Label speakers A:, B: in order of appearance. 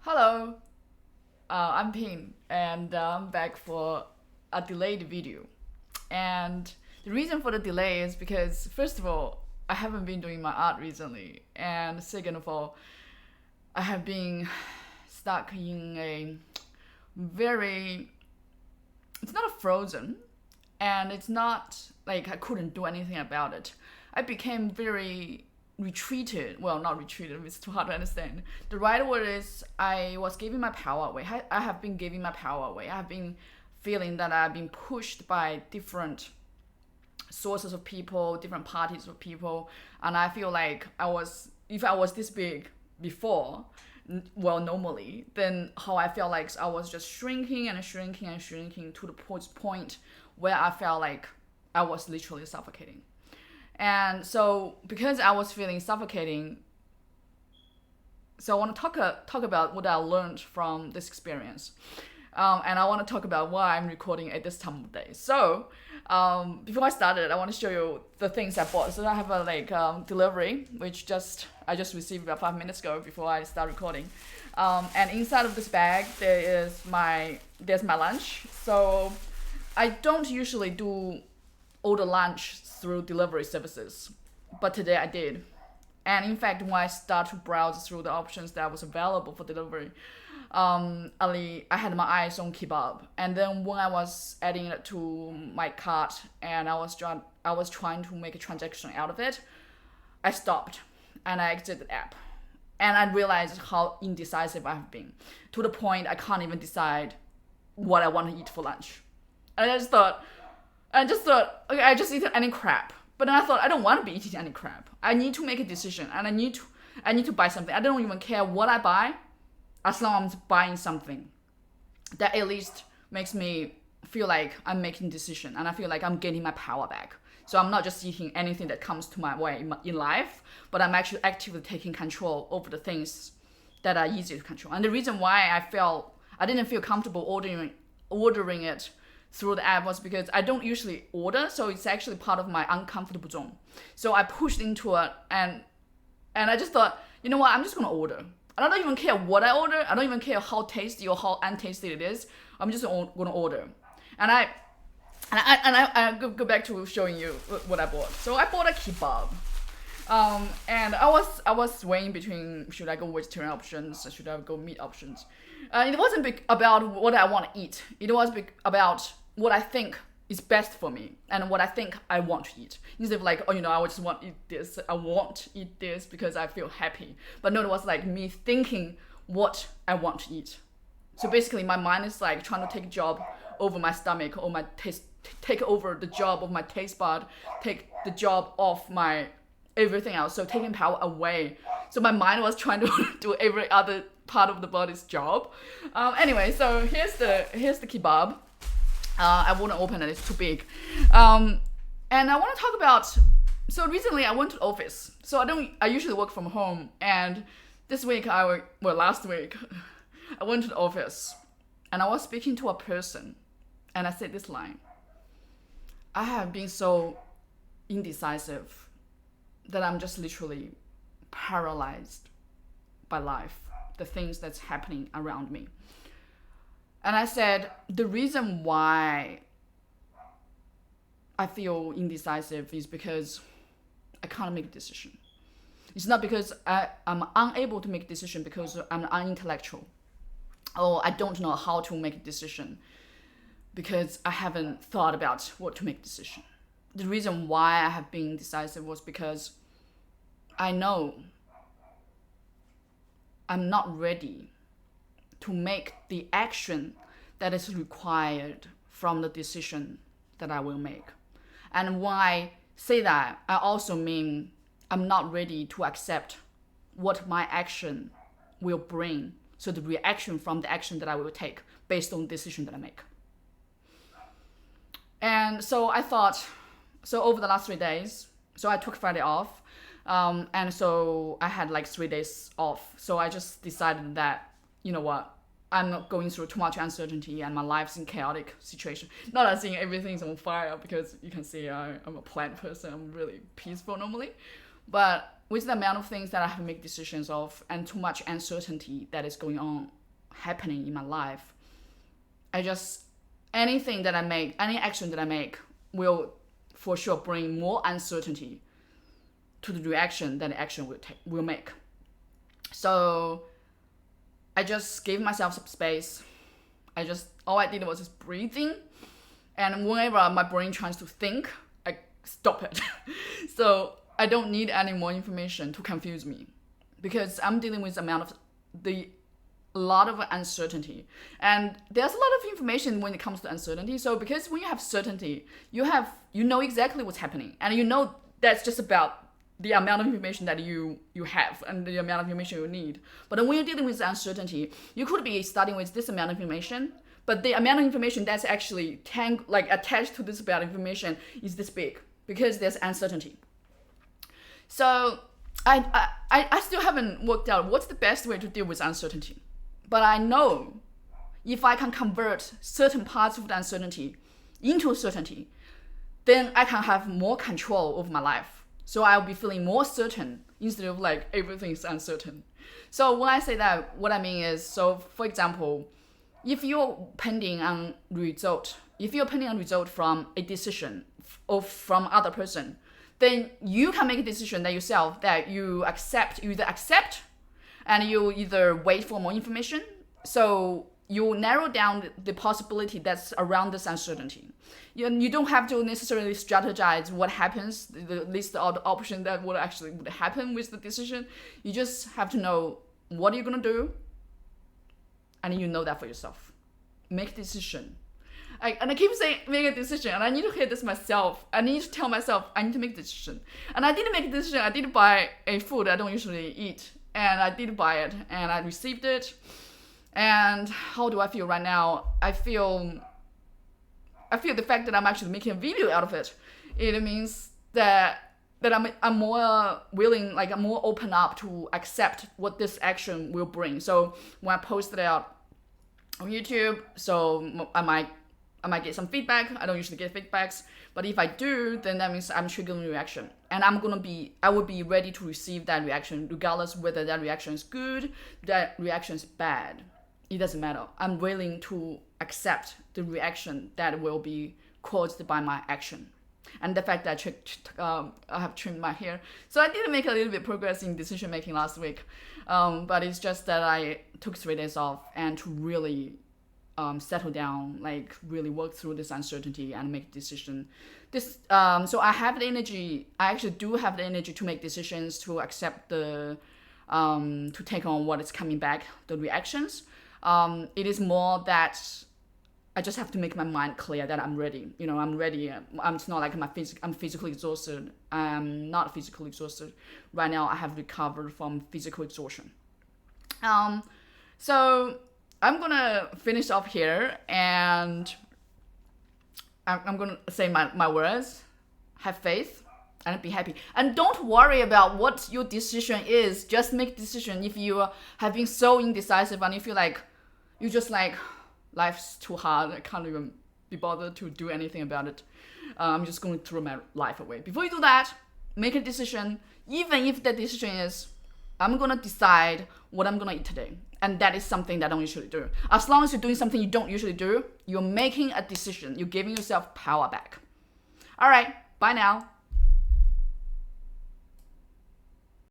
A: Hello, I'm Pin, and I'm back for a delayed video. And the reason for the delay is because, first of all, I haven't been doing my art recently, and second of all, I have been stuck in a very. It's not a frozen, and it's not like I couldn't do anything about it. I became very retreated. Well, not retreated, it's too hard to understand. The right word is I was giving my power away. I have been giving my power away. I have been feeling that I've been pushed by different sources of people, different parties of people, and I feel like if I was this big before, well, normally, then how I felt like I was just shrinking and shrinking and shrinking to the point where I felt like I was literally suffocating. And so, because I was feeling suffocating, so I want to talk about what I learned from this experience. And I want to talk about why I'm recording at this time of day. So, before I started, I want to show you the things I bought. So I have a delivery, which I just received about 5 minutes ago before I start recording. And inside of this bag there's my lunch. So I don't usually do order lunch through delivery services, but today I did. And in fact, when I start to browse through the options that was available for delivery, I had my eyes on kebab, and then when I was adding it to my cart and I was trying to make a transaction out of it, I stopped and I exited the app, and I realized how indecisive I have been to the point I can't even decide what I want to eat for lunch. And I just thought, okay, I just eat any crap. But then I thought I don't want to be eating any crap. I need to make a decision, and I need to buy something. I don't even care what I buy, as long as I'm buying something that at least makes me feel like I'm making a decision, and I feel like I'm getting my power back. So I'm not just eating anything that comes to my way in life, but I'm actually actively taking control over the things that are easy to control. And the reason why I didn't feel comfortable ordering it through the app was because I don't usually order, so it's actually part of my uncomfortable zone. So I pushed into it, and I just thought, you know what, I'm just gonna order. I don't even care what I order. I don't even care how tasty or how untasty it is. I'm just gonna order. And I go back to showing you what I bought. So I bought a kebab. And I was weighing between should I go vegetarian options or should I go meat options. It wasn't big about what I want to eat. It was big about what I think is best for me and what I think I want to eat. Instead of like, oh, I just want to eat this. I want to eat this because I feel happy. But no, it was like me thinking what I want to eat. So basically, my mind is like trying to take a job over my stomach or my taste, take over the job of my taste bud, take the job of my everything else. So taking power away. So my mind was trying to do every other part of the body's job. Anyway, so here's the kebab. I wouldn't open it; it's too big. And I want to talk about. So recently, I went to the office. So I usually work from home, and this week last week, I went to the office, and I was speaking to a person, and I said this line. I have been so indecisive that I'm just literally paralyzed by life, the things that's happening around me. And I said, the reason why I feel indecisive is because I can't make a decision. It's not because I'm unable to make a decision because I'm unintellectual. Or I don't know how to make a decision because I haven't thought about what to make a decision. The reason why I have been indecisive was because I know I'm not ready to make the action that is required from the decision that I will make. And when I say that, I also mean I'm not ready to accept what my action will bring. So the reaction from the action that I will take based on the decision that I make. And so I thought, so over the last 3 days, so I took Friday off, and so I had like 3 days off. So I just decided that, you know what, I'm not going through too much uncertainty and my life's in chaotic situation. Not as in everything's on fire, because you can see I'm a plant person. I'm really peaceful normally. But with the amount of things that I have to make decisions of and too much uncertainty that is going on happening in my life, anything that I make, any action that I make will for sure bring more uncertainty to the reaction that the action will make. So I just gave myself some space. All I did was just breathing. And whenever my brain tries to think, I stop it. So I don't need any more information to confuse me, because I'm dealing with a lot of uncertainty, and there's a lot of information when it comes to uncertainty. So because when you have certainty, you know exactly what's happening, and you know that's just about the amount of information that you have and the amount of information you need. But when you're dealing with uncertainty, you could be starting with this amount of information, but the amount of information that's actually attached to this amount of information is this big, because there's uncertainty. So I still haven't worked out what's the best way to deal with uncertainty. But I know if I can convert certain parts of the uncertainty into certainty, then I can have more control over my life. So I'll be feeling more certain instead of like everything's uncertain. So when I say that, what I mean is, so for example, if you're pending on result from a decision or from other person, then you can make a decision that yourself that you either accept and you either wait for more information. So you narrow down the possibility that's around this uncertainty. You don't have to necessarily strategize what happens, the list of the options that would happen with the decision. You just have to know what you're going to do, and you know that for yourself. Make a decision. And I keep saying make a decision, and I need to hear this myself. I need to tell myself I need to make a decision. And I didn't make a decision. I did buy a food I don't usually eat, and I did buy it, and I received it. And how do I feel right now? I feel the fact that I'm actually making a video out of it. It means that I'm more willing, like I'm more open up to accept what this action will bring. So when I post it out on YouTube, so I might get some feedback. I don't usually get feedbacks, but if I do, then that means I'm triggering a reaction, and I will be ready to receive that reaction, regardless whether that reaction is good, that reaction is bad. It doesn't matter. I'm willing to accept the reaction that will be caused by my action. And the fact that I have trimmed my hair. So I did make a little bit progress in decision making last week. But it's just that I took 3 days off and to really settle down, like really work through this uncertainty and make a decision. So I have the energy. I actually do have the energy to make decisions, to accept to take on what is coming back, the reactions. It is more that I just have to make my mind clear that I'm ready. I'm ready. It's not like I'm physically exhausted. I'm not physically exhausted. Right now, I have recovered from physical exhaustion. So I'm gonna finish off here, and I'm gonna say my words. Have faith and be happy. And don't worry about what your decision is. Just make a decision. If you have been so indecisive and you feel like you just like life's too hard, I can't even be bothered to do anything about it, I'm just going to throw my life away. Before you do that, make a decision. Even if the decision is, I'm going to decide what I'm going to eat today. And that is something that I don't usually do. As long as you're doing something you don't usually do, you're making a decision. You're giving yourself power back. All right, bye now.